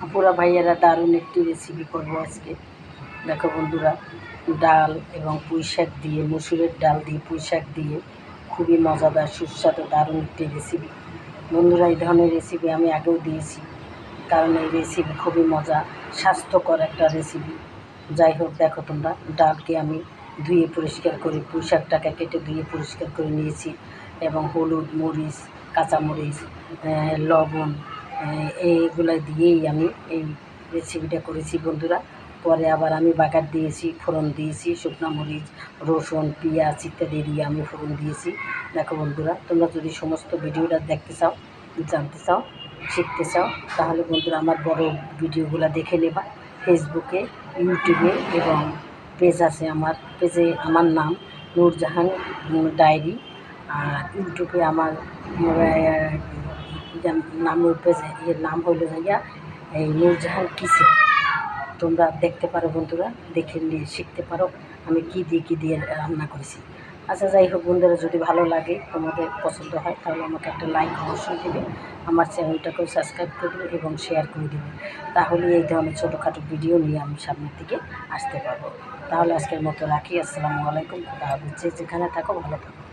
আপুরা ভাইয়ারা দারুণ একটি রেসিপি করবো আজকে। দেখো বন্ধুরা, ডাল এবং পুঁই শাক দিয়ে, মসুরের ডাল দিয়ে পুঁই শাক দিয়ে খুবই মজাদার সুস্বাদু দারুণ একটি রেসিপি। বন্ধুরা, এই ধরনের রেসিপি আমি আগেও দিয়েছি, কারণ এই রেসিপি খুবই মজা, স্বাস্থ্যকর একটা রেসিপি। যাই হোক, দেখো তোমরা, ডালকে আমি ধুয়ে পরিষ্কার করে, পুঁই শাকটাকে কেটে ধুয়ে পরিষ্কার করে নিয়েছি এবং হলুদ, মরিচ, কাঁচামরিচ, লবণ, এইগুলো দিয়েই আমি এই রেসিপিটা করেছি বন্ধুরা। পরে আবার আমি বাগার দিয়েছি, ফোড়ন দিয়েছি, শুকনো মরিচ, রসুন, পেঁয়াজ ইত্যাদি দিয়ে আমি ফোড়ন দিয়েছি। দেখো বন্ধুরা, তোমরা যদি সমস্ত ভিডিওটা দেখতে চাও, জানতে চাও, শিখতে চাও, তাহলে বন্ধুরা আমার বড় ভিডিওগুলো দেখে নেবা। ফেসবুকে, ইউটিউবে এবং পেজ আছে, আমার পেজে আমার নাম নূরজাহান ডায়েরি, আর ইউটিউবে আমার নামের পেজে এর নাম হইল যাইয়া এই নূরজাহান কিচেন। তোমরা দেখতে পারো বন্ধুরা, দেখে নিয়ে শিখতে পারো আমি কী দিয়ে রান্না করেছি। আচ্ছা, যাই হোক বন্ধুরা, যদি ভালো লাগে, তোমাদের পছন্দ হয়, তাহলে আমাকে একটা লাইক অবশ্যই দেবে, আমার চ্যানেলটাকেও সাবস্ক্রাইব করবে এবং শেয়ার করে দেবে। তাহলে এই ধরনের ছোটোখাটো ভিডিও নিয়ে আমি সামনের দিকে আসতে পারবো। তাহলে আজকের মতো রাখি। আসসালামু আলাইকুম। খোদা হাফেজ। যেখানে থাকো ভালো থাকো।